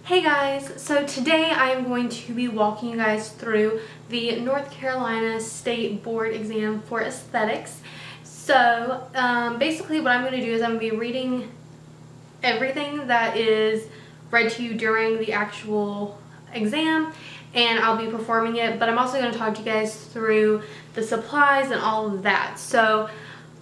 Hey guys, so today I am going to be walking you guys through the North Carolina State Board exam for aesthetics. So basically what I'm going to do is I'm going to be reading everything that is read to you during the actual exam, and I'll be performing it, but I'm also going to talk to you guys through the supplies and all of that. So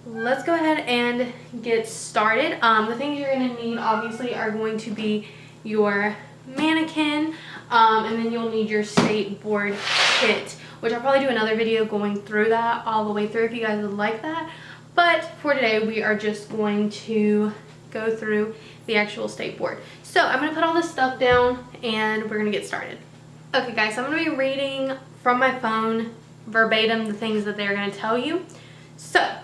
let's go ahead and get started. The things you're going to need obviously are going to be your mannequin, and then you'll need your state board kit, which I'll probably do another video going through that all the way through if you guys would like that. But for today we are just going to go through the actual state board. So I'm going to put all this stuff down and we're going to get started. Okay guys, so I'm going to be reading from my phone verbatim the things that they're going to tell you. So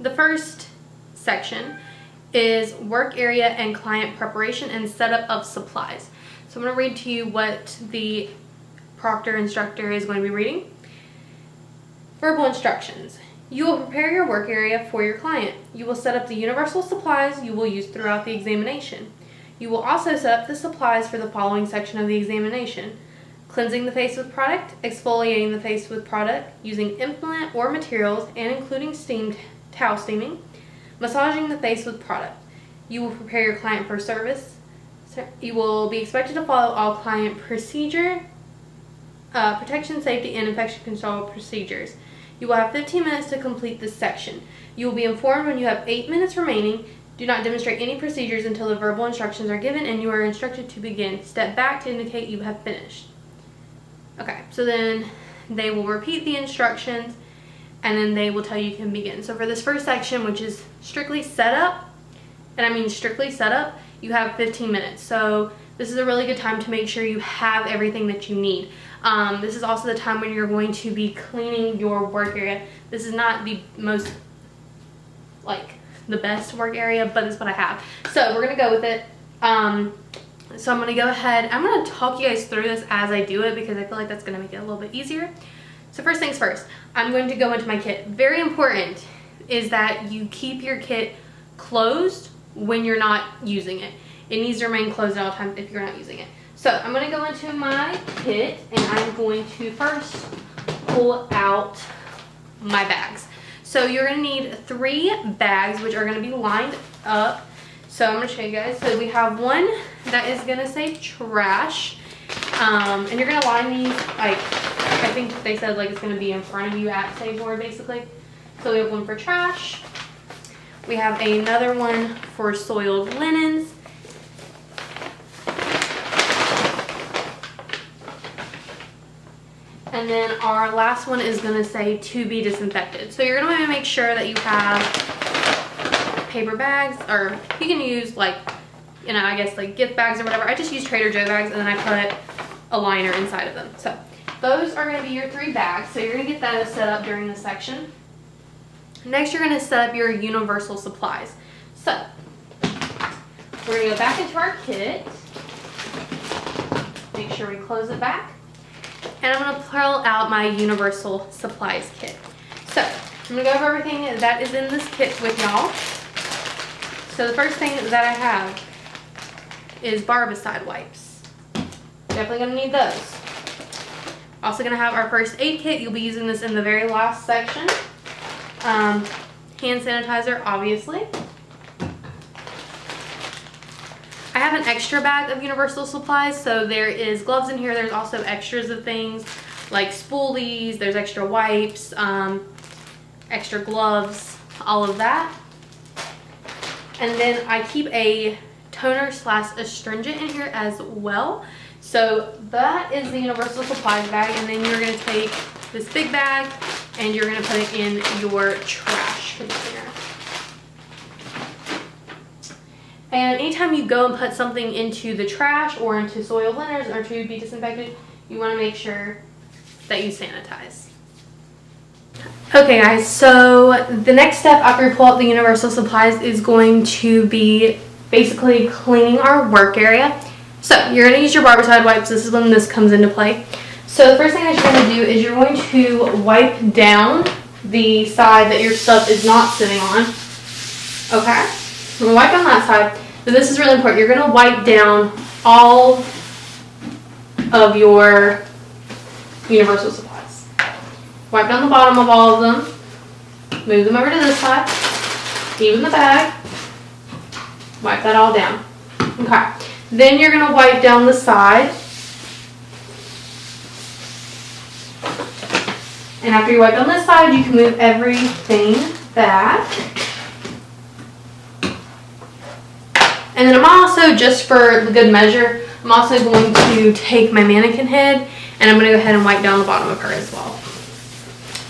the first section is work area and client preparation and setup of supplies. So I'm going to read to you what the proctor instructor is going to be reading. Verbal instructions. You will prepare your work area for your client. You will set up the universal supplies you will use throughout the examination. You will also set up the supplies for the following section of the examination: cleansing the face with product, exfoliating the face with product, using implant or materials and including towel steaming, massaging the face with product. You will prepare your client for service. You will be expected to follow all client procedure, protection, safety, and infection control procedures. You will have 15 minutes to complete this section. You will be informed when you have 8 minutes remaining. Do not demonstrate any procedures until the verbal instructions are given and you are instructed to begin. Step back to indicate you have finished. Okay, so then they will repeat the instructions and then they will tell you can begin. So for this first section, which is strictly setup, and I mean strictly setup, you have 15 minutes. So this is a really good time to make sure you have everything that you need. This is also the time when you're going to be cleaning your work area. This is not the most, the best work area, but it's what I have. So we're gonna go with it. So I'm gonna go ahead, I'm gonna talk you guys through this as I do it because I feel like that's gonna make it a little bit easier. So first things first, I'm going to go into my kit. Very important is that you keep your kit closed when you're not using it. It needs to remain closed at all times if you're not using it. So I'm going to go into my kit and I'm going to first pull out my bags. So you're going to need 3 bags which are going to be lined up. So I'm going to show you guys. So we have one that is going to say trash, and you're going to line these I think they said it's going to be in front of you at Stateboard basically. So we have one for trash. We have another one for soiled linens. And then our last one is going to say to be disinfected. So you're going to want to make sure that you have paper bags, or you can use I guess gift bags or whatever. I just use Trader Joe bags and then I put a liner inside of them. So those are going to be your 3 bags. So you're going to get those set up during this section. Next, you're going to set up your universal supplies. So we're going to go back into our kit. Make sure we close it back. And I'm going to pull out my universal supplies kit. So I'm going to go over everything that is in this kit with y'all. So the first thing that I have is barbicide wipes. Definitely going to need those. Also going to have our first aid kit. You'll be using this in the very last section. Hand sanitizer, obviously. I have an extra bag of universal supplies, so there is gloves in here. There's also extras of things like spoolies, there's extra wipes, extra gloves, all of that. And then I keep a toner / astringent in here as well. So that is the universal supplies bag, and then you're going to take this big bag and you're going to put it in your trash container. And anytime you go and put something into the trash or into soiled linens or to be disinfected, you want to make sure that you sanitize. Okay guys, so the next step after we pull out the universal supplies is going to be basically cleaning our work area. So you're going to use your barbicide wipes. This is when this comes into play. So the first thing that you're going to do is you're going to wipe down the side that your stuff is not sitting on. Okay? I'm going to wipe on that side. So this is really important. You're going to wipe down all of your universal supplies. Wipe down the bottom of all of them. Move them over to this side. Even the bag. Wipe that all down. Okay. Then you're going to wipe down the side. And after you wipe down this side, you can move everything back. And then I'm also, just for the good measure, I'm also going to take my mannequin head and I'm going to go ahead and wipe down the bottom of her as well.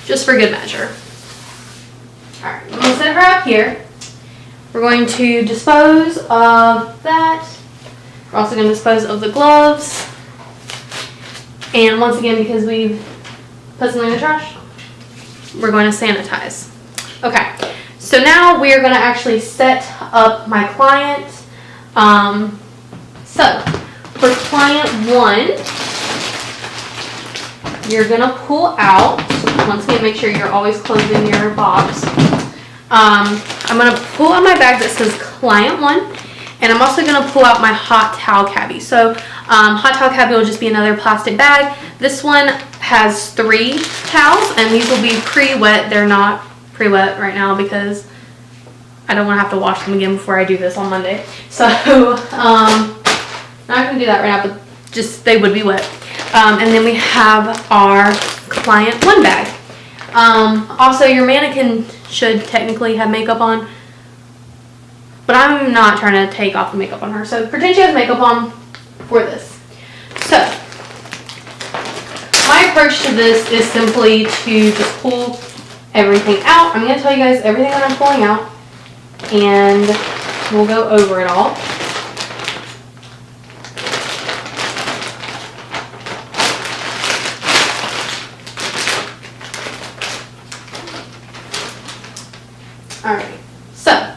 Just for good measure. Alright, I'm going to set her up here. We're going to dispose of that. We're also going to dispose of the gloves. And once again, because we've put something in the trash, we're going to sanitize. Okay, so now we are going to actually set up my client. So for client 1, you're going to pull out, once again, make sure you're always closing your box. I'm going to pull out my bag that says client 1, and I'm also going to pull out my hot towel cabbie. So hot towel cabbie will just be another plastic bag. This one has 3 towels, and these will be pre-wet. They're not pre-wet right now because I don't want to have to wash them again before I do this on Monday. So I'm not going to do that right now, but just they would be wet. And then we have our client 1 bag. Also, your mannequin should technically have makeup on, but I'm not trying to take off the makeup on her. So pretend she has makeup on for this. So my approach to this is simply to just pull everything out. I'm going to tell you guys everything that I'm pulling out, and we'll go over it all. Alright, so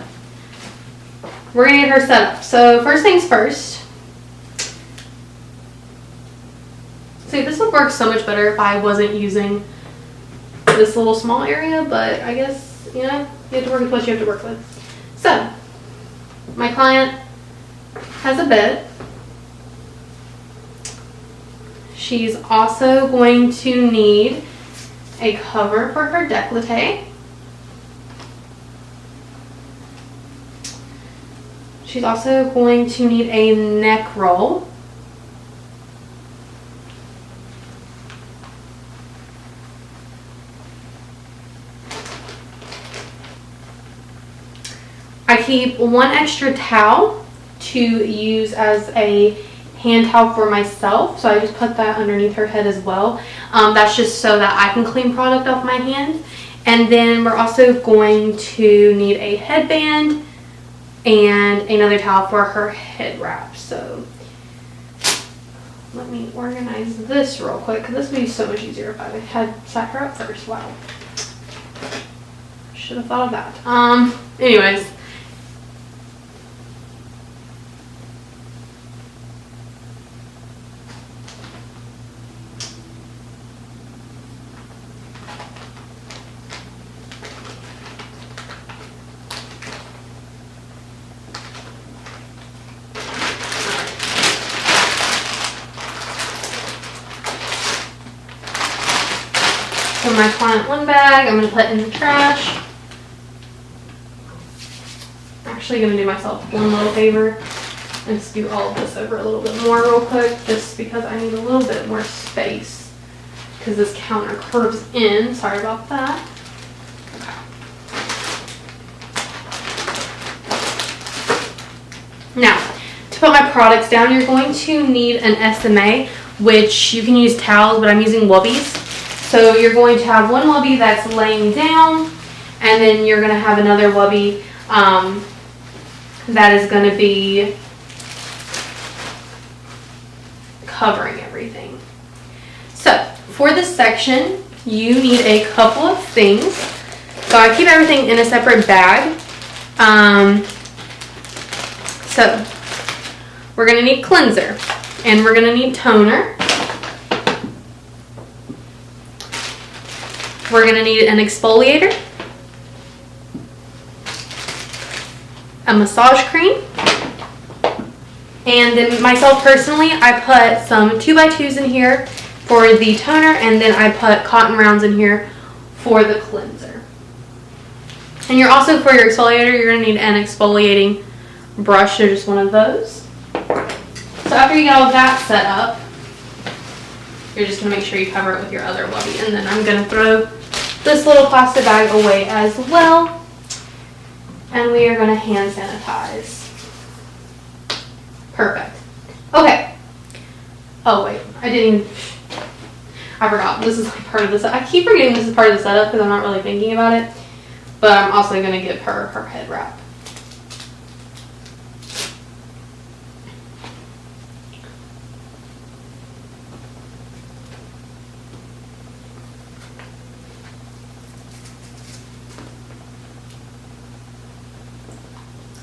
we're going to get her set up. So first things first. See, this would work so much better if I wasn't using this little small area, but I guess, you know, you have to work with what you have to work with. So, my client has a bed. She's also going to need a cover for her décolleté. She's also going to need a neck roll. I keep 1 extra towel to use as a hand towel for myself, so I just put that underneath her head as well. That's just so that I can clean product off my hand. And then we're also going to need a headband and another towel for her head wrap. So let me organize this real quick, because this would be so much easier if I had sat her up first. Wow, should have thought of that. Anyways, so my client 1 bag, I'm going to put in the trash. I'm actually going to do myself one little favor and scoot all of this over a little bit more real quick, just because I need a little bit more space because this counter curves in. Sorry about that. Okay. Now, to put my products down, you're going to need an SMA, which you can use towels, but I'm using wubbies. So you're going to have 1 wubby that's laying down, and then you're going to have another wubby that is going to be covering everything. So for this section, you need a couple of things. So I keep everything in a separate bag. So we're going to need cleanser, and we're going to need toner. We're going to need an exfoliator, a massage cream, And then myself personally, I put some 2x2s in here for the toner, and then I put cotton rounds in here for the cleanser. And you're also, for your exfoliator, you're going to need an exfoliating brush, or just one of those. So after you get all that set up, you're just going to make sure you cover it with your other Wubby. And then I'm going to throw this little plastic bag away as well. And we are going to hand sanitize. Perfect. Okay. Oh wait, I forgot. This is like part of the I keep forgetting this is part of the setup because I'm not really thinking about it. But I'm also going to give her her head wrap.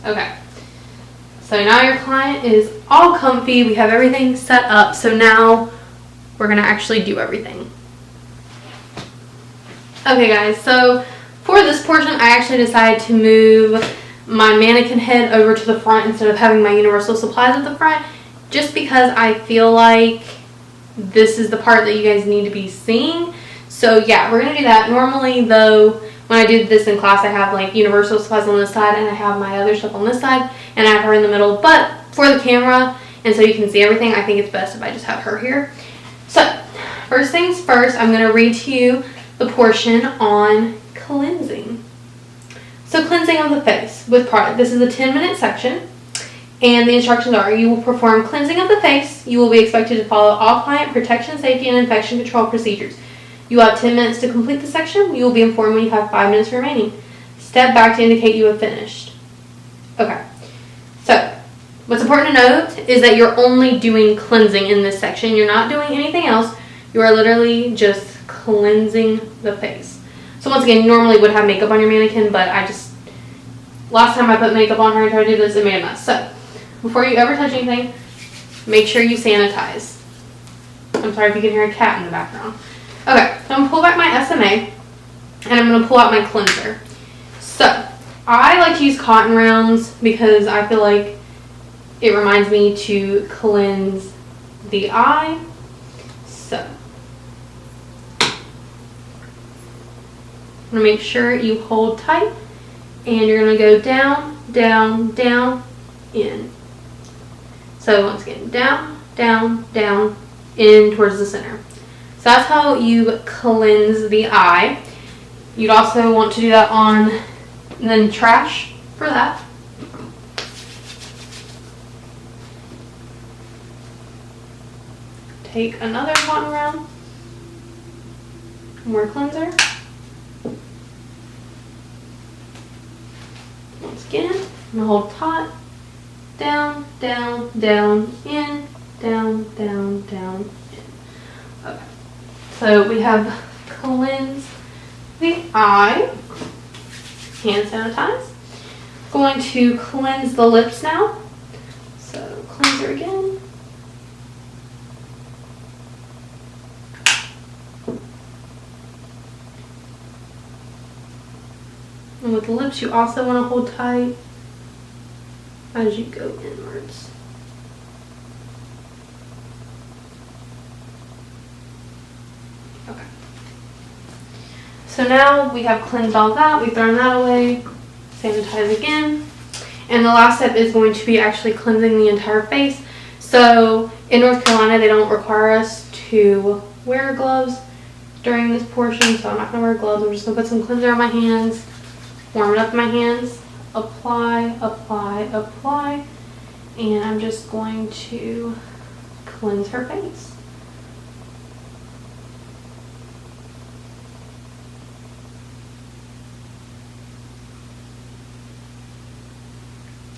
Okay. So now your client is all comfy. We have everything set up. So now we're going to actually do everything. Okay guys, so for this portion, I actually decided to move my mannequin head over to the front instead of having my universal supplies at the front, just because I feel like this is the part that you guys need to be seeing. So yeah, we're going to do that. Normally though, when I do this in class, I have like universal supplies on this side and I have my other stuff on this side and I have her in the middle. But for the camera and so you can see everything, I think it's best if I just have her here. So first things first, I'm going to read to you the portion on cleansing. So cleansing of the face with product. This is a 10-minute section and the instructions are: you will perform cleansing of the face. You will be expected to follow all client protection, safety, and infection control procedures. You will have 10 minutes to complete the section. You will be informed when you have 5 minutes remaining. Step back to indicate you have finished. Okay, so what's important to note is that you're only doing cleansing in this section. You're not doing anything else. You are literally just cleansing the face. So once again, you normally would have makeup on your mannequin, but last time I put makeup on her and tried to do this, it made a mess. So before you ever touch anything, make sure you sanitize. I'm sorry if you can hear a cat in the background. Okay, so I'm going to pull back my SMA, and I'm going to pull out my cleanser. So, I like to use cotton rounds because I feel like it reminds me to cleanse the eye. So, I'm going to make sure you hold tight, and you're going to go down, down, down, in. So, once again, down, down, down, in towards the center. So that's how you cleanse the eye. You'd also want to do that on the trash for that. Take another cotton round, more cleanser. Once again, I'm gonna hold taut, down, down, down, in, down, down, down, in. Okay. So we have cleansed the eye, hand sanitize. Going to cleanse the lips now. So cleanser again. And with the lips, you also want to hold tight as you go inwards. Okay. So now we have cleansed all that. We've thrown that away. Sanitize again. And the last step is going to be actually cleansing the entire face. So in North Carolina, they don't require us to wear gloves during this portion, so I'm not going to wear gloves. I'm just going to put some cleanser on my hands, warm it up in my hands, apply, apply, apply, and I'm just going to cleanse her face.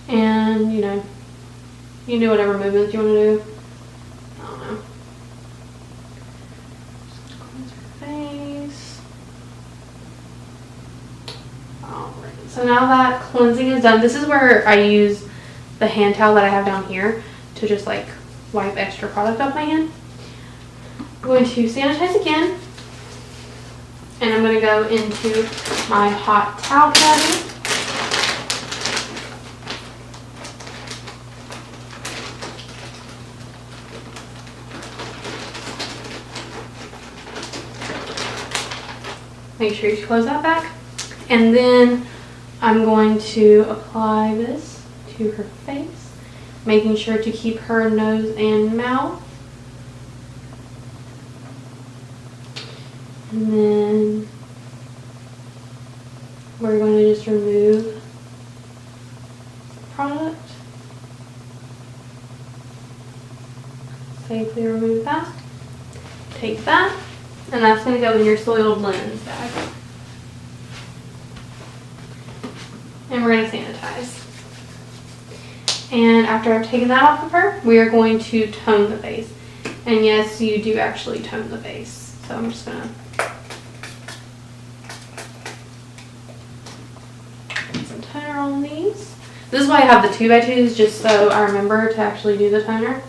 And, you know, you can do whatever movements you want to do. I don't know. Just cleanse her face. Alright, so now that cleansing is done, this is where I use the hand towel that I have down here to just like wipe extra product off my hand. I'm going to sanitize again. And I'm going to go into my hot towel cabinet. Make sure you close that back. And then I'm going to apply this to her face, making sure to keep her nose and mouth. And then we're going to just remove the product. Safely remove that. Take that, and that's going to go in your soiled linens bag. And we're going to sanitize. And after I've taken that off of her, we are going to tone the face. And yes, you do actually tone the face. So I'm just going to put some toner on these. This is why I have the 2x2s, just so I remember to actually do the toner.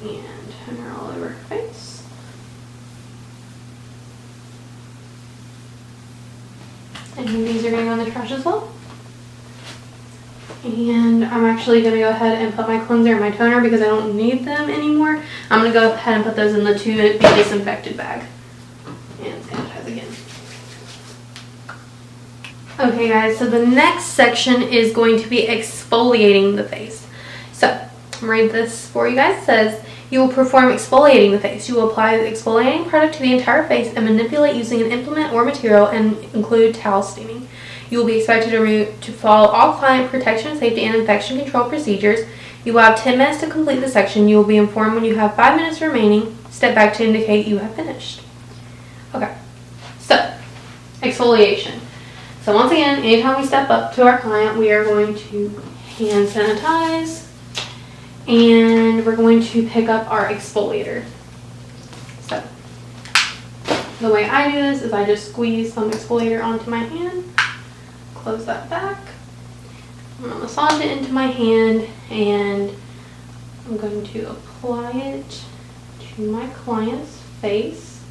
And toner all over her face. And these are going to go in the trash as well. And I'm actually going to go ahead and put my cleanser and my toner because I don't need them anymore. I'm going to go ahead and put those in the to be disinfected bag. And sanitize again. Okay guys, so the next section is going to be exfoliating the face. So, I'm going to read this for you guys. It says, you will perform exfoliating the face. You will apply the exfoliating product to the entire face and manipulate using an implement or material and include towel steaming. You will be expected to follow all client protection, safety, and infection control procedures. You will have 10 minutes to complete the section. You will be informed when you have 5 minutes remaining. Step back to indicate you have finished. Okay, so exfoliation. So once again, anytime we step up to our client, we are going to hand sanitize, and we're going to pick up our exfoliator. So the way I do this is I just squeeze some exfoliator onto my hand. Close that back. I'm going to massage it into my hand, and I'm going to apply it to my client's face.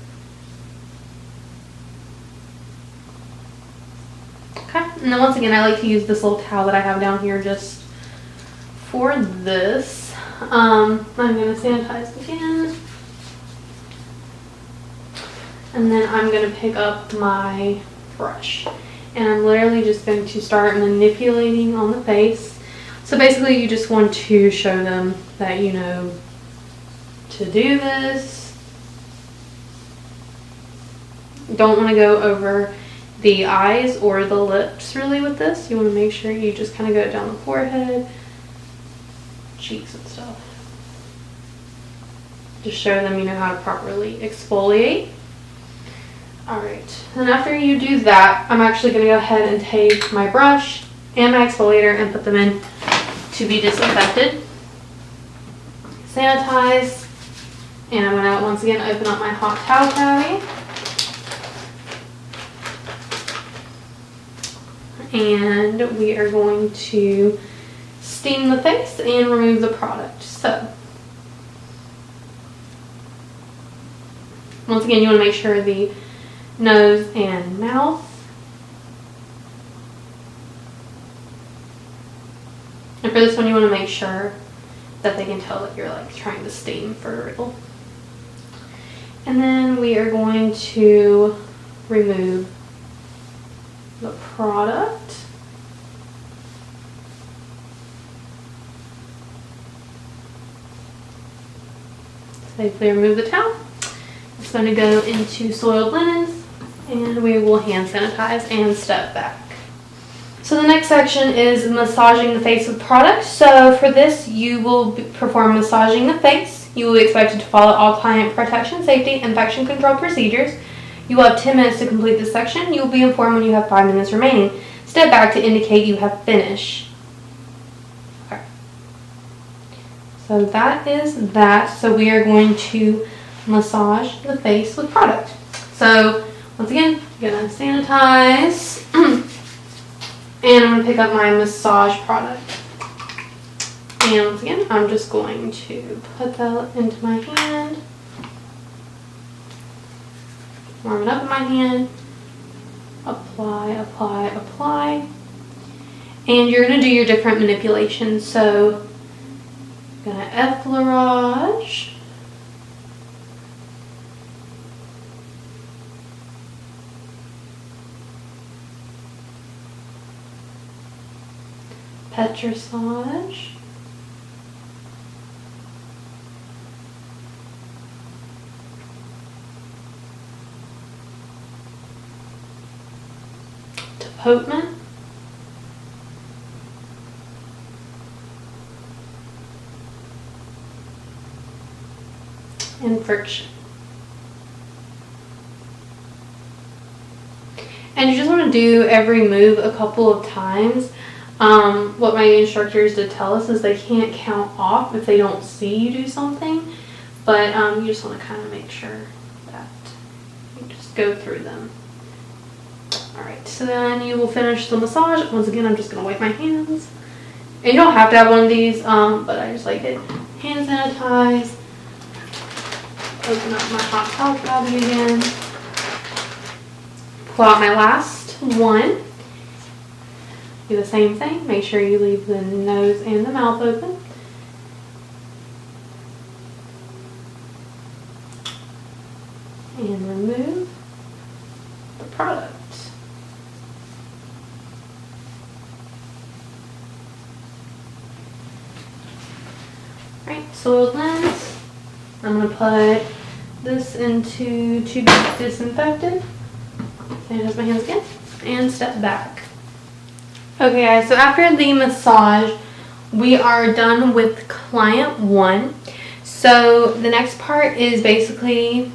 Okay, and then once again, I like to use this little towel that I have down here just for this. I'm going to sanitize again. And then I'm going to pick up my brush. And I'm literally just going to start manipulating on the face. So basically you just want to show them that you know to do this. Don't want to go over the eyes or the lips really with this. You want to make sure you just kind of go down the forehead, cheeks and stuff. Just show them you know how to properly exfoliate. Alright, and after you do that, I'm actually going to go ahead and take my brush and my exfoliator and put them in to be disinfected. Sanitize, and I'm going to once again open up my hot towel cavity. And we are going to steam the face and remove the product. So, once again, you want to make sure the nose and mouth. And for this one, you want to make sure that they can tell that you're like trying to steam for real. And then we are going to remove the product. Safely remove the towel. It's going to go into soiled linens, and we will hand sanitize and step back. So the next section is massaging the face with product. So for this, you will perform massaging the face. You will be expected to follow all client protection, safety, infection control procedures. You will have 10 minutes to complete this section. You will be informed when you have 5 minutes remaining. Step back to indicate you have finished. Okay. So that is that. So we are going to massage the face with product. So once again, I'm going to sanitize. And I'm going to pick up my massage product. And once again, I'm just going to put that into my hand. Warm it up in my hand. Apply, apply, apply. And you're going to do your different manipulations. So, I'm going to effleurage. pet dressage. Deportment. And friction. And you just want to do every move a couple of times. What my instructors did tell us is they can't count off if they don't see you do something, but you just want to kind of make sure that you just go through them. Alright, so then you will finish the massage. Once again, I'm just going to wipe my hands. And you don't have to have one of these, but I just like it. Hand sanitize. Open up my hot towel bobby again. Pull out my last one. Do the same thing. Make sure you leave the nose and the mouth open. And remove the product. Alright, soiled lens. I'm going to put this into to be disinfected. Sanitize my hands again. And step back. Okay guys, so after the massage, we are done with client 1. So the next part is basically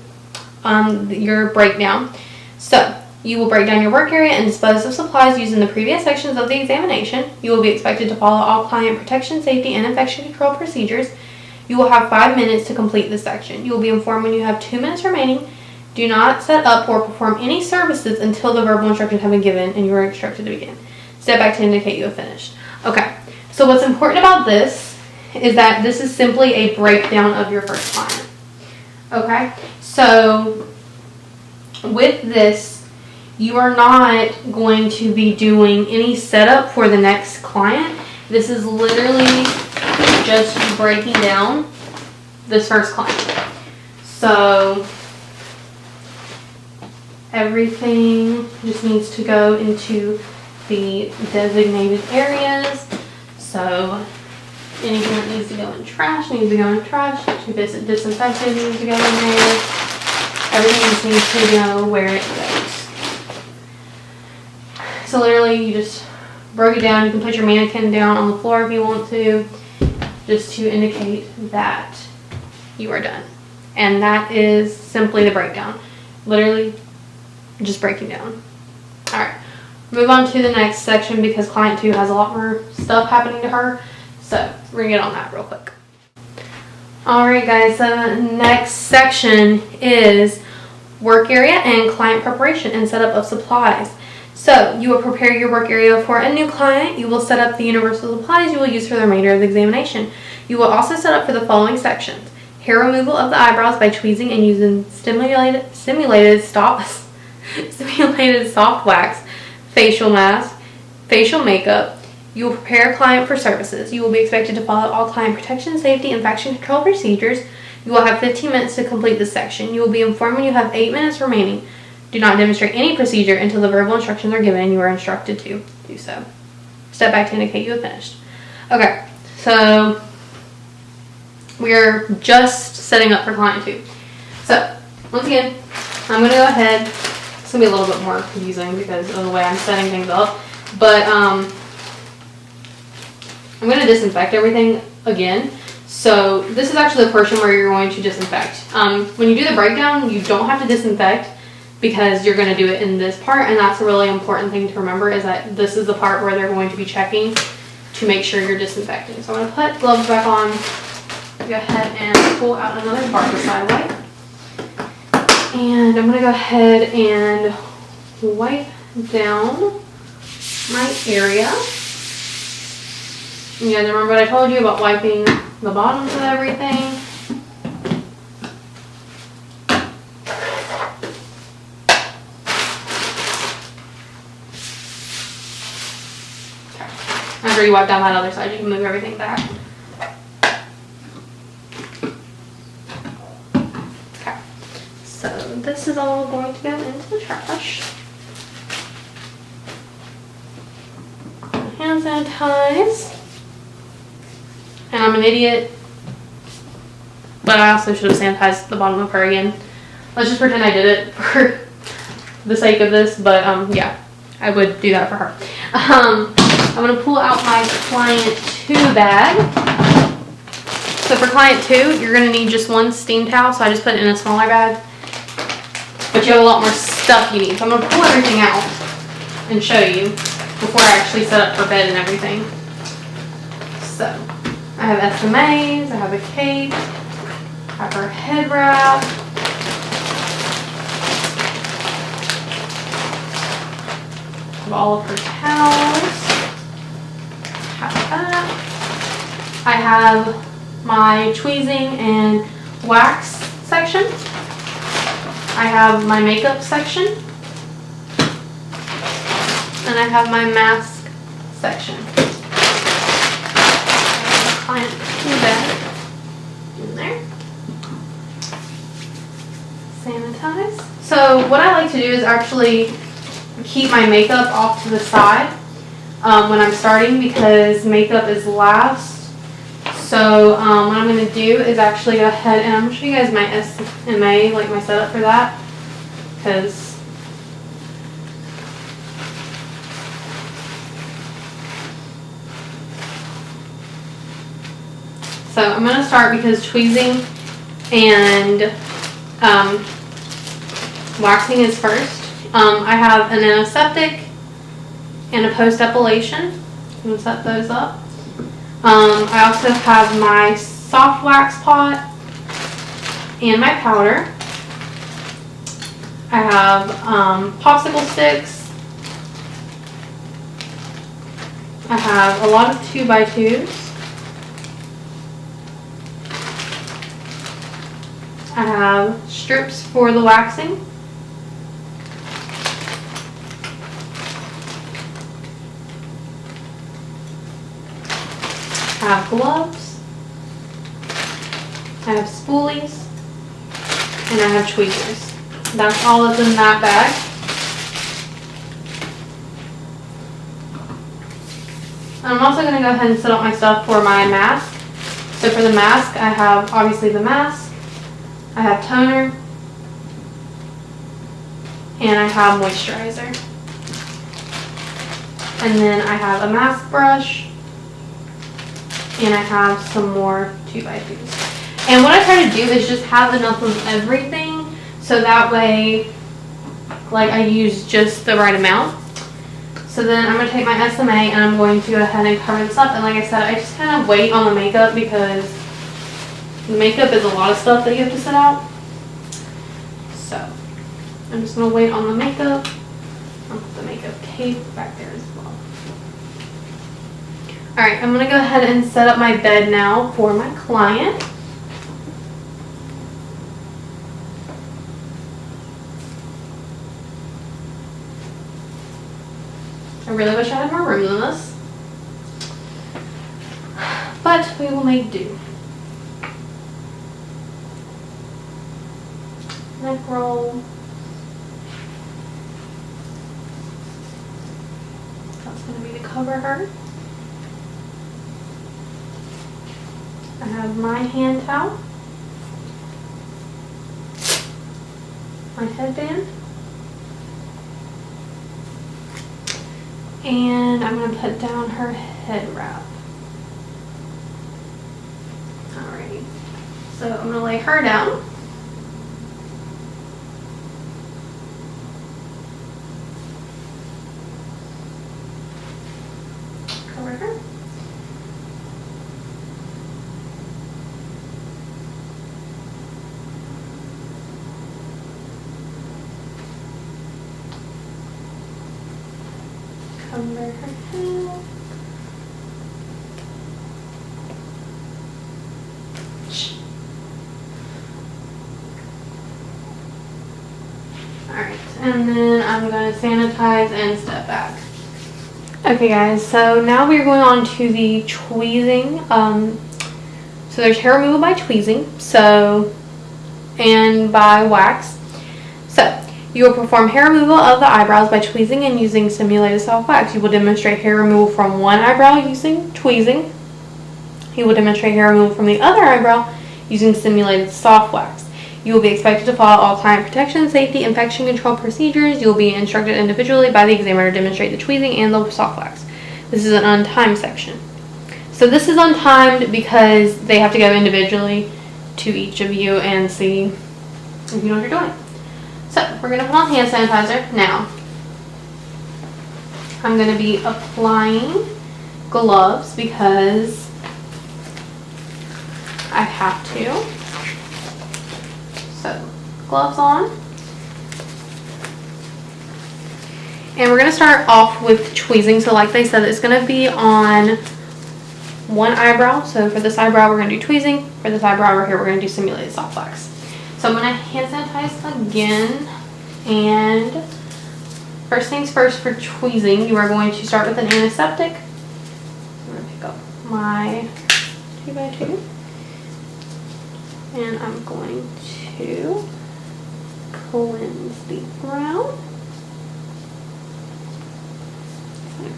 your breakdown. So you will break down your work area and dispose of supplies using the previous sections of the examination. You will be expected to follow all client protection, safety, and infection control procedures. You will have 5 minutes to complete this section. You will be informed when you have 2 minutes remaining. Do not set up or perform any services until the verbal instructions have been given and you are instructed to begin. Step back to indicate you have finished. Okay, so what's important about this is that this is simply a breakdown of your first client. Okay, so with this, you are not going to be doing any setup for the next client. This is literally just breaking down this first client. So everything just needs to go into the designated areas. So anything that needs to go in trash needs to go in trash. Disinfectant needs to go in there. Everything just needs to go where it goes. So literally you just broke it down. You can put your mannequin down on the floor if you want to, just to indicate that you are done. And that is simply the breakdown. Literally just breaking down. Alright. Move on to the next section because client 2 has a lot more stuff happening to her. So we're going to get on that real quick. Alright guys, so the next section is work area and client preparation and setup of supplies. So you will prepare your work area for a new client. You will set up the universal supplies you will use for the remainder of the examination. You will also set up for the following sections: hair removal of the eyebrows by tweezing and using simulated soft wax, facial mask, facial makeup. You will prepare a client for services. You will be expected to follow all client protection, safety, and infection control procedures. You will have 15 minutes to complete this section. You will be informed when you have 8 minutes remaining. Do not demonstrate any procedure until the verbal instructions are given and you are instructed to do so. Step back to indicate you have finished. Okay, so we are just setting up for client 2. So, once again, I'm going to go ahead. It's going to be a little bit more confusing because of the way I'm setting things up. But I'm going to disinfect everything again. So this is actually the portion where you're going to disinfect. When you do the breakdown, you don't have to disinfect because you're going to do it in this part. And that's a really important thing to remember, is that this is the part where they're going to be checking to make sure you're disinfecting. So I'm going to put gloves back on. Go ahead and pull out another barbicide wipe. And I'm going to go ahead and wipe down my area. You guys remember what I told you about wiping the bottoms of everything? Okay. After you wipe down that other side, you can move everything back. Okay. So this is all going to go into the trash. Hand sanitize. and I'm an idiot. But I also should have sanitized the bottom of her again. Let's just pretend I did it for the sake of this, but yeah, I would do that for her. I'm gonna pull out my client 2 bag. So for client 2, you're gonna need just 1 steam towel, so I just put it in a smaller bag. But you have a lot more stuff you need. So I'm gonna pull everything out and show you before I actually set up for bed and everything. So I have SMAs, I have a cape, I have her head wrap, I have all of her towels, have that. I have my tweezing and wax section. I have my makeup section. And I have my mask section. Client 2 bag in there. Sanitize. So what I like to do is actually keep my makeup off to the side when I'm starting, because makeup is last. So what I'm going to do is actually go ahead and I'm going to show you guys my SMA, like my setup for that. Because so I'm going to start, because tweezing and waxing is first. I have an antiseptic and a post-epilation. I'm going to set those up. I also have my soft wax pot and my powder. I have popsicle sticks. I have a lot of 2x2s. I have strips for the waxing. I have gloves. I have spoolies. And I have tweezers. That's all that's in that bag. I'm also going to go ahead and set up my stuff for my mask. So for the mask, I have obviously the mask. I have toner. And I have moisturizer. And then I have a mask brush. And I have some more 2x2s. And what I try to do is just have enough of everything, so that way, like, I use just the right amount. So then I'm going to take my SMA and I'm going to go ahead and cover this up. And like I said, I just kind of wait on the makeup, because the makeup is a lot of stuff that you have to set out. So I'm just going to wait on the makeup. I'll put the makeup cape back there as well. Alright, I'm going to go ahead and set up my bed now for my client. I really wish I had more room than this, but we will make do. Neck roll. That's going to be to cover her. I have my hand towel, my headband, and I'm going to put down her head wrap. Alrighty, so I'm going to lay her down. Cover her. Cover her head. Alright, and then I'm going to sanitize and step back. Okay guys, so now we're going on to the tweezing. So there's hair removal by tweezing, and by wax. So you will perform hair removal of the eyebrows by tweezing and using simulated soft wax. You will demonstrate hair removal from one eyebrow using tweezing, He will demonstrate hair removal from the other eyebrow using simulated soft wax. You will be expected to follow all client protection, safety, infection control procedures. You will be instructed individually by the examiner to demonstrate the tweezing and the soft wax. This is an untimed section. So this is untimed because they have to go individually to each of you and see if you know what you're doing. So we're going to put on hand sanitizer. Now, I'm going to be applying gloves because I have to. So, gloves on. And we're going to start off with tweezing. So like they said, it's going to be on one eyebrow. So for this eyebrow, we're going to do tweezing. For this eyebrow over here, we're going to do simulated soft wax. So I'm going to hand sanitize again. And first things first, for tweezing, you are going to start with an antiseptic. I'm going to pick up my 2x2. And I'm going to cleanse the brow.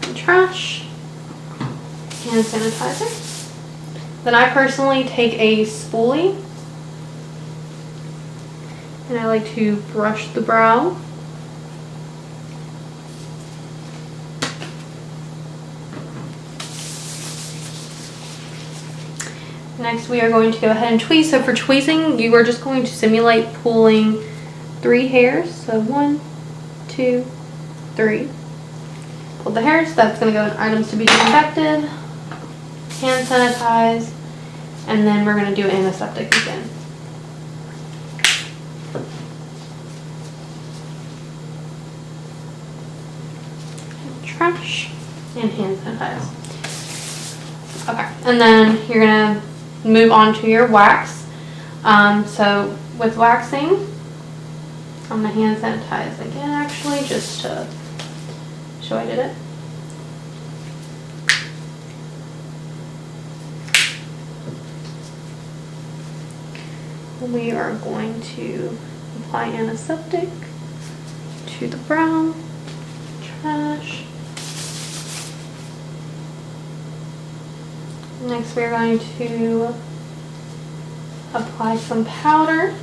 Some trash. Hand sanitizer. Then I personally take a spoolie and I like to brush the brow. Next we are going to go ahead and tweeze. So for tweezing, you are just going to simulate pulling 3 hairs. So 1, 2, 3. Pull the hairs. That's going to go in items to be disinfected, hand sanitize, and then we're going to do antiseptic again. Trash and hand sanitize. Okay, and then you're going to move on to your wax. So with waxing, I'm going to hand sanitize again actually just to show I did it. We are going to apply antiseptic to the brow, trash. Next we are going to apply some powder.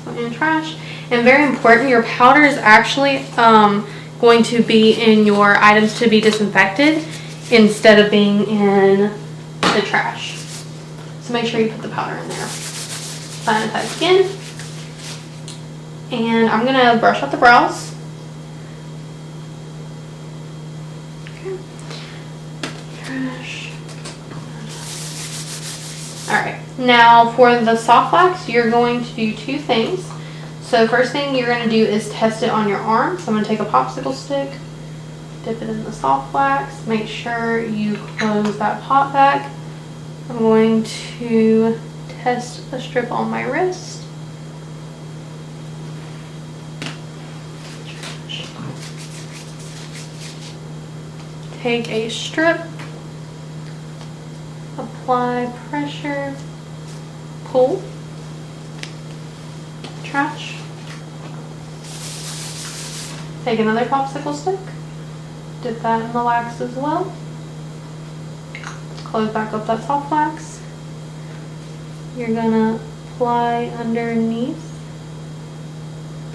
And trash. And very important, your powder is actually going to be in your items to be disinfected instead of being in the trash. So make sure you put the powder in there. Sanitize again. And I'm going to brush out the brows. Okay. Trash. Alright, now for the soft wax, you're going to do 2 things. So first thing you're going to do is test it on your arm. So I'm going to take a popsicle stick, dip it in the soft wax, make sure you close that pop back. I'm going to test a strip on my wrist. Take a strip, apply pressure, pull, trash. Take another popsicle stick, dip that in the wax as well. Close back up that soft wax. You're gonna apply underneath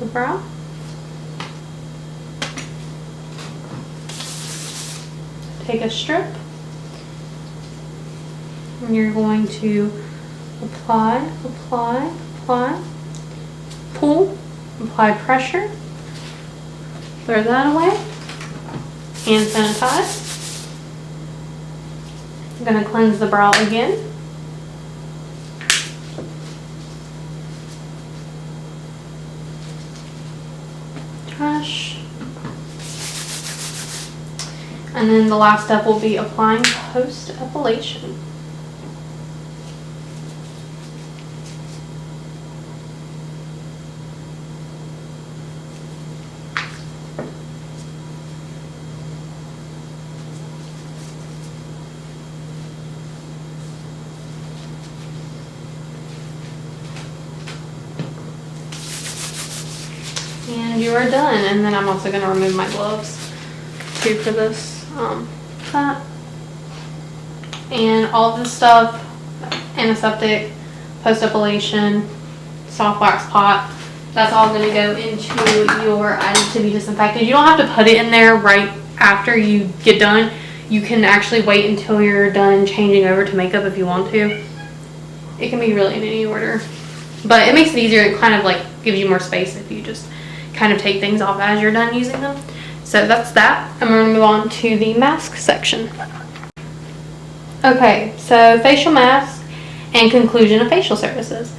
the brow. Take a strip and you're going to apply, pull, apply pressure, throw that away, hand sanitize. I'm going to cleanse the brow again. Trash. And then the last step will be applying post-epilation. you are done. And then I'm also going to remove my gloves too for this. That. And all of this stuff, antiseptic, post-epilation, soft wax pot, that's all going to go into your items to be disinfected. You don't have to put it in there right after you get done. You can actually wait until you're done changing over to makeup if you want to. It can be really in any order. But it makes it easier. It kind of like gives you more space if you just kind of take things off as you're done using them. So that's that. I'm going to move on to the mask section. Okay, so facial mask and conclusion of facial services.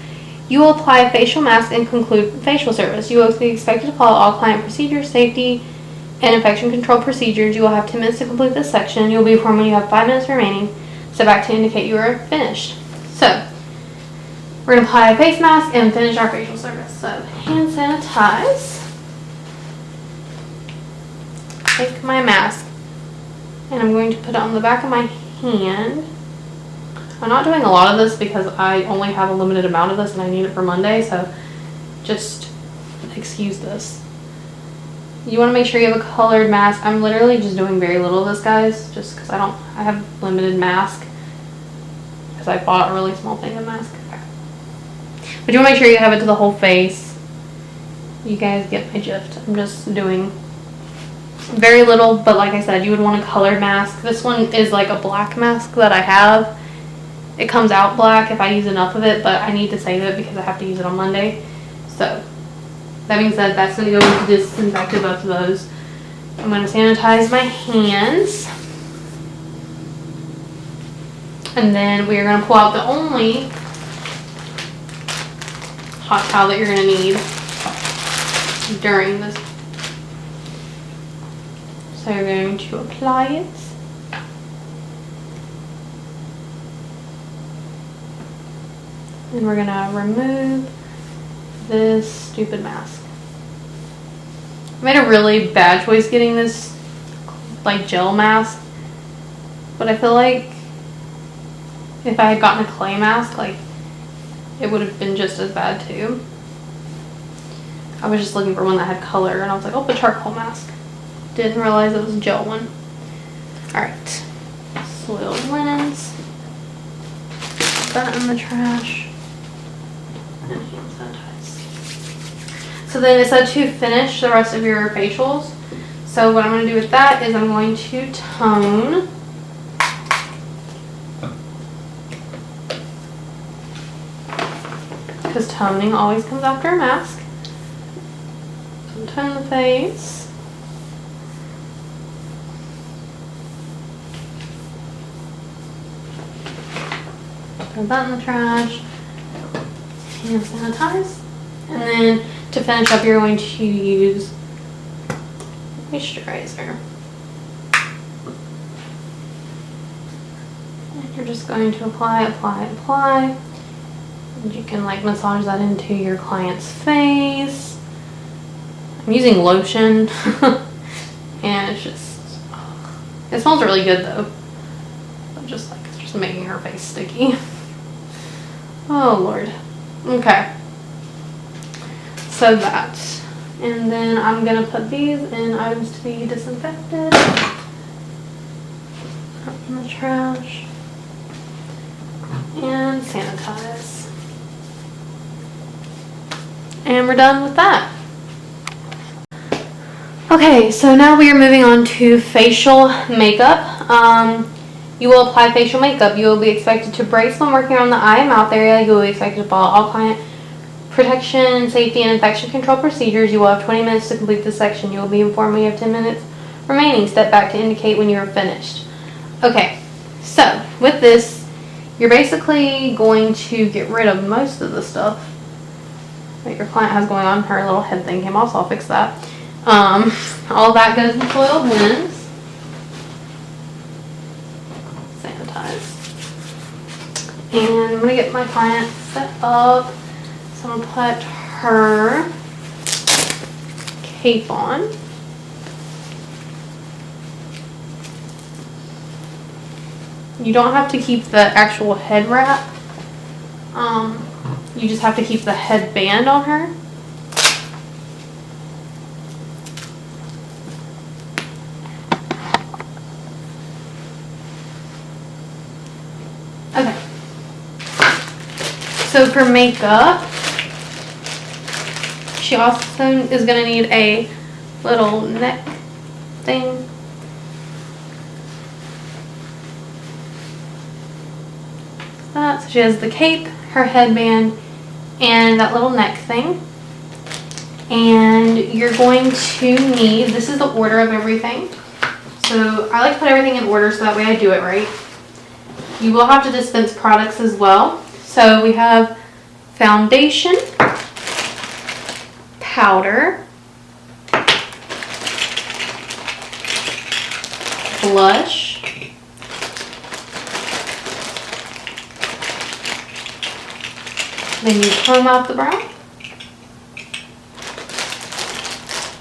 You will apply a facial mask and conclude facial service. You will be expected to follow all client procedures, safety, and infection control procedures. You will have 10 minutes to complete this section. You will be informed when you have 5 minutes remaining. Step back to indicate you are finished. So, we're going to apply a face mask and finish our facial service. So, hand sanitize. Take my mask and I'm going to put it on the back of my hand. I'm not doing a lot of this because I only have a limited amount of this and I need it for Monday, so just excuse this. You want to make sure you have a colored mask. I'm literally just doing very little of this, guys, just because I have limited mask because I bought a really small thing of mask. But you want to make sure you have it to the whole face. You guys get my drift. I'm just doing very little, but like I said, you would want a colored mask. This one is like a black mask that I have. It comes out black if I use enough of it, but I need to save it because I have to use it on Monday. So that being said, that's going to go into disinfectant both of those. I'm going to sanitize my hands. And then we are going to pull out the only hot towel that you're going to need during this. So you're going to apply it. And we're going to remove this stupid mask. I made a really bad choice getting this like gel mask, but I feel like if I had gotten a clay mask, like it would have been just as bad too. I was just looking for one that had color and I was like, oh, the charcoal mask. Didn't realize it was a gel one. Alright. Soiled linens. Put that in the trash. And hand sanitize. So then it said to finish the rest of your facials. So what I'm going to do with that is I'm going to tone. Because toning always comes after a mask. So tone the face. Put that in the trash. Hand sanitize. And then to finish up, you're going to use moisturizer. And you're just going to apply. And you can like massage that into your client's face. I'm using lotion. And it's just, it smells really good though. But just like, it's just making her face sticky. Oh Lord. Okay. So that. And then I'm going to put these in items to be disinfected. Up in the trash. And sanitize. And we're done with that. Okay, so now we are moving on to facial makeup. You will apply facial makeup. You will be expected to brace when working on the eye and mouth area. You will be expected to follow all client protection, safety, and infection control procedures. You will have 20 minutes to complete this section. You will be informed when you have 10 minutes remaining. Step back to indicate when you are finished. Okay, so with this, you're basically going to get rid of most of the stuff that your client has going on. Her little head thing came off, so I'll fix that. All that goes in soiled linens. Sanitize. And I'm going to get my client set up. So I'm going to put her cape on. You don't have to keep the actual head wrap. You just have to keep the headband on her. So for makeup, she also is going to need a little neck thing. So she has the cape, her headband, and that little neck thing. And you're going to need, this is the order of everything. So I like to put everything in order so that way I do it right. You will have to dispense products as well. So we have foundation, powder, blush, then you comb out the brow.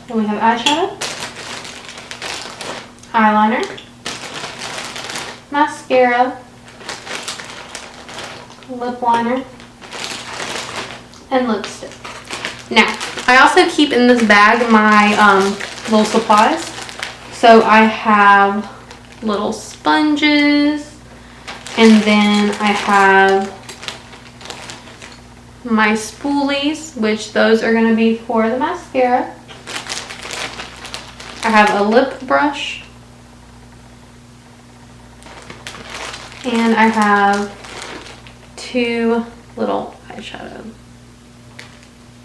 Then we have eyeshadow, eyeliner, mascara, lip liner, and lipstick. Now, I also keep in this bag my little supplies. So I have little sponges, and then I have my spoolies, which those are going to be for the mascara. I have a lip brush, and I have 2 little eyeshadow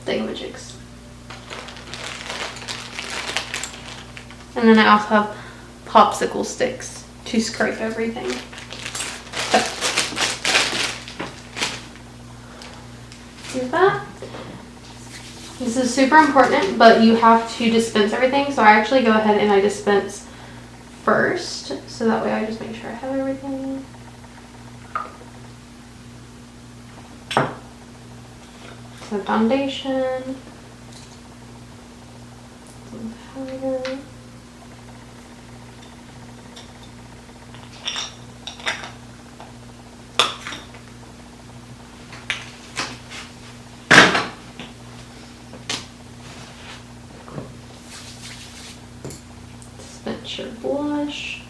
thingamajigs. And then I also have popsicle sticks to scrape everything. So, here's that. This is super important, but you have to dispense everything. So I actually go ahead and I dispense first. So that way I just make sure I have everything. So foundation, some powder, dispense your blush.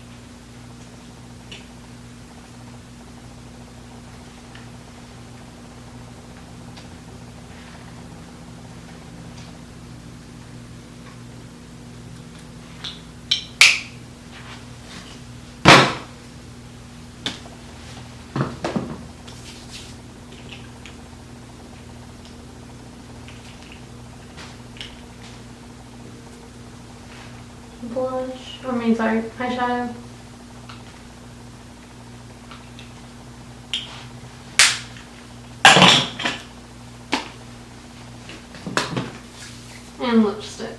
Blush, eyeshadow. And lipstick.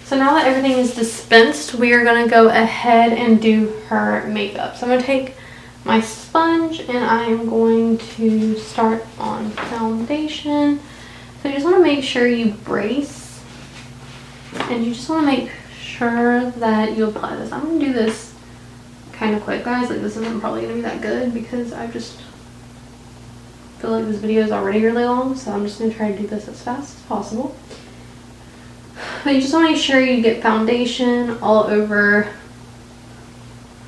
So now that everything is dispensed, we are going to go ahead and do her makeup. So I'm going to take my sponge and I am going to start on foundation. So you just want to make sure you brace, and you just want to make sure that you apply this. I'm going to do this kind of quick, guys. Like, this isn't probably going to be that good because I just feel like this video is already really long, so I'm just going to try to do this as fast as possible. But you just want to make sure you get foundation all over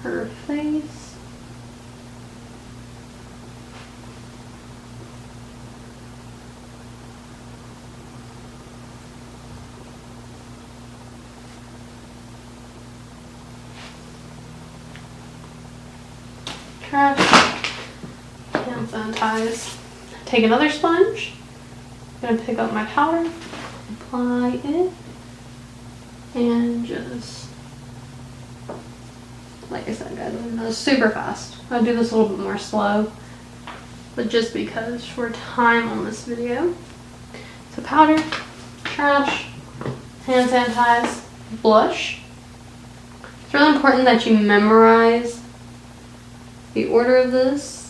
her face. Trash. Hand sanitize. Take another sponge. I'm going to pick up my powder. Apply it. And just, like I said, guys, I'm going to do this super fast. I'll do this a little bit more slow, but just because for time on this video. So powder, trash, hand sanitize, blush, really important that you memorize the order of this.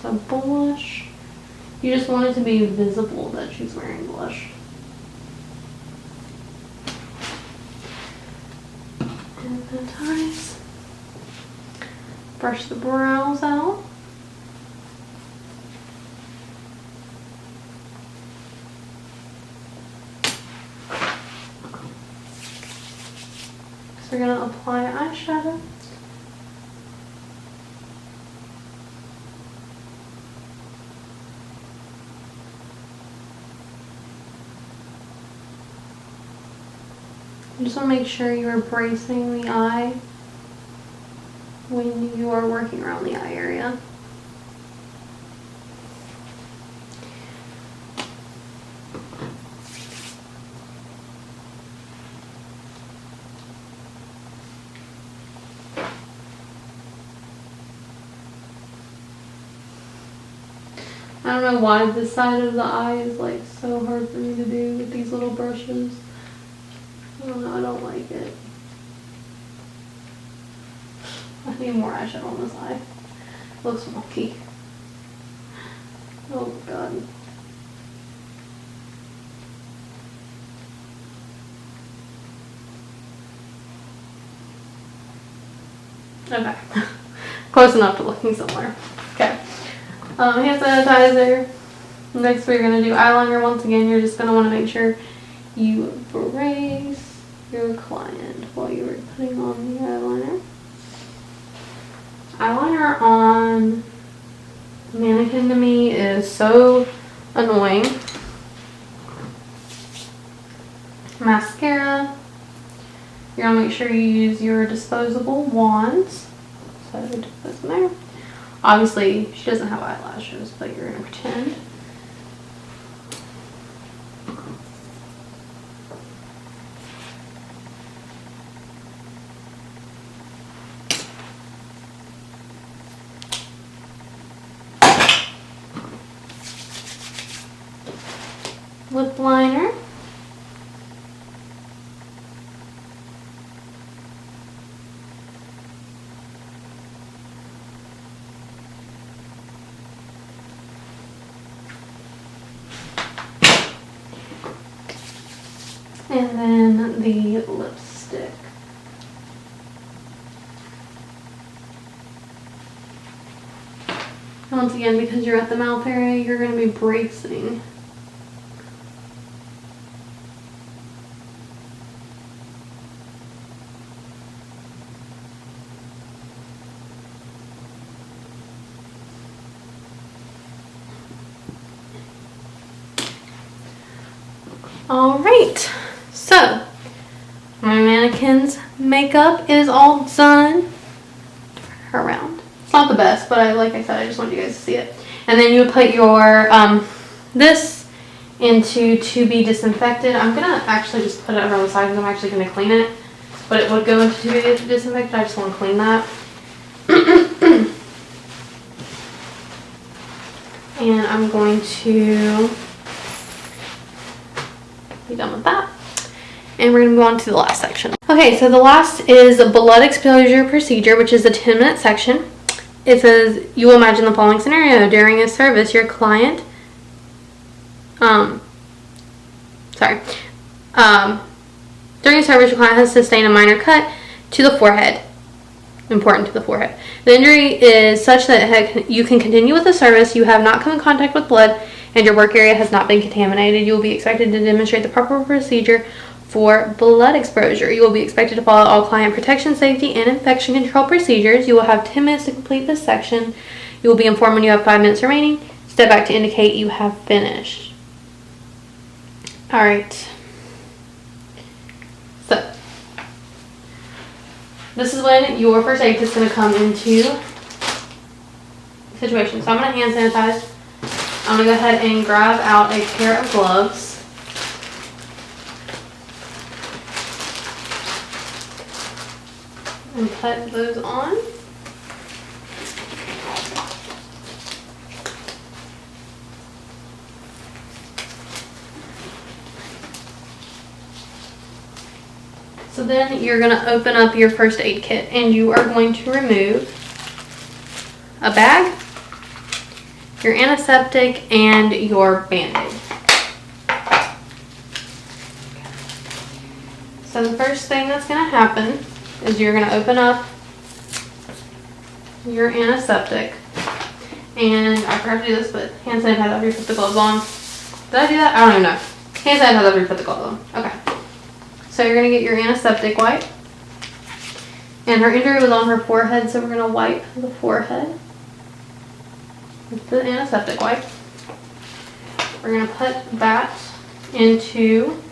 So blush, you just want it to be visible that she's wearing blush. And then ties. Brush the brows out. So we're gonna apply eyeshadow. You just want to make sure you're bracing the eye when you are working around the eye area. I don't know why this side of the eye is like so hard for me to do with these little brushes. I don't know, I don't like it. I need more eyeshadow on this eye. It looks wonky. Oh god. Okay. Close enough to looking similar. Okay. Hand sanitizer. Next we're going to do eyeliner. Once again, you're just going to want to make sure you brace your client while you are putting on the eyeliner. Eyeliner on mannequin to me is so annoying. Mascara. You're going to make sure you use your disposable wands. So dip those in there. Obviously, she doesn't have eyelashes, but you're going to pretend. Lip liner. And then the lipstick. Once again, because you're at the mouth area, you're going to be bracing. Alright, so my mannequin's makeup is all done. Turn her around. It's not the best, but like I said, I just wanted you guys to see it. And then you put your this into to be disinfected. I'm gonna actually just put it over on the side because I'm actually gonna clean it. But it would go into to be disinfected. I just want to clean that. And I'm going to be done with that. And we're going to move on to the last section. Okay, so the last is a blood exposure procedure, which is a 10-minute section. It says, you will imagine the following scenario. During a service, your client, during a service, your client has sustained a minor cut to the forehead. Important to the forehead. The injury is such that you can continue with the service, you have not come in contact with blood, and your work area has not been contaminated. You will be expected to demonstrate the proper procedure for blood exposure. You will be expected to follow all client protection, safety, and infection control procedures. You will have 10 minutes to complete this section. You will be informed when you have 5 minutes remaining. Step back to indicate you have finished. Alright. So, this is when your first aid is going to come into the situation. So I'm going to hand sanitize I'm gonna go ahead and grab out a pair of gloves. And put those on. So then you're going to open up your first aid kit and you are going to remove a bag, your antiseptic, and your Band-Aid. So the first thing that's going to happen is you're going to open up your antiseptic. And I forgot to do this, but hand sanitizer after you put the gloves on. Did I do that? I don't even know. Hand sanitizer after you put the gloves on. Okay. So you're going to get your antiseptic wipe. And her injury was on her forehead, so we're going to wipe the forehead with the antiseptic wipe. We're going to put that into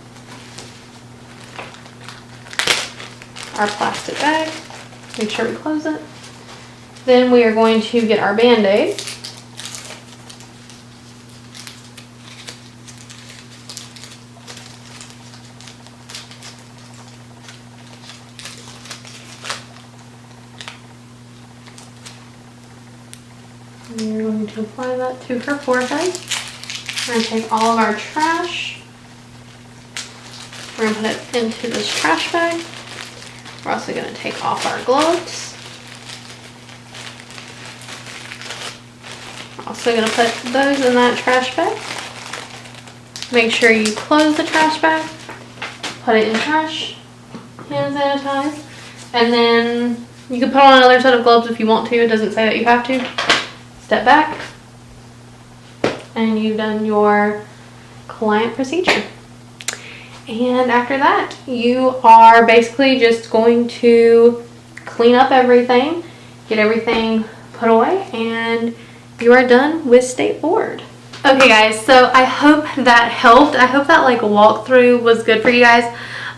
our plastic bag. Make sure we close it. Then we are going to get our Band-Aid. And we're going to apply that to her forehead. We're going to take all of our trash. We're going to put it into this trash bag. We're also going to take off our gloves. We're also going to put those in that trash bag. Make sure you close the trash bag. Put it in trash. Hand sanitize. And then you can put on another set of gloves if you want to. It doesn't say that you have to. Step back, and you've done your client procedure. And after that, you are basically just going to clean up everything, get everything put away, and you are done with state board. Okay guys, so I hope that helped. I hope that like walkthrough was good for you guys.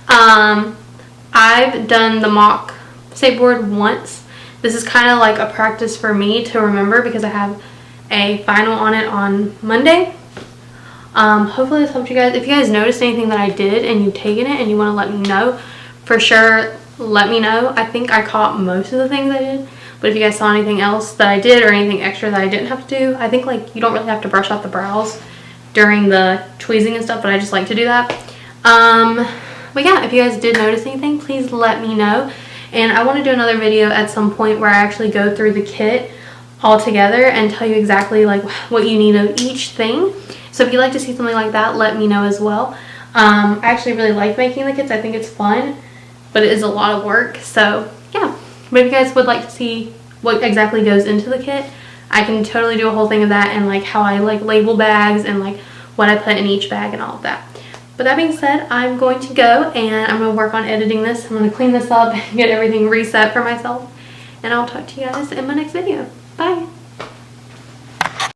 I've done the mock state board once. This is kind of like a practice for me to remember because I have a final on it on Monday. Hopefully this helped you guys. If you guys noticed anything that I did and you've taken it and you want to let me know, for sure let me know. I think I caught most of the things I did, but if you guys saw anything else that I did or anything extra that I didn't have to do, I think like you don't really have to brush out the brows during the tweezing and stuff, but I just like to do that. But yeah, if you guys did notice anything, please let me know. And I want to do another video at some point where I actually go through the kit all together and tell you exactly like what you need of each thing. So if you'd like to see something like that, let me know as well. I actually really like making the kits. I think it's fun, but it is a lot of work. So yeah, but if you guys would like to see what exactly goes into the kit, I can totally do a whole thing of that and like how I like label bags and like what I put in each bag and all of that. But that being said, I'm going to go and I'm going to work on editing this. I'm going to clean this up and get everything reset for myself. And I'll talk to you guys in my next video. Bye.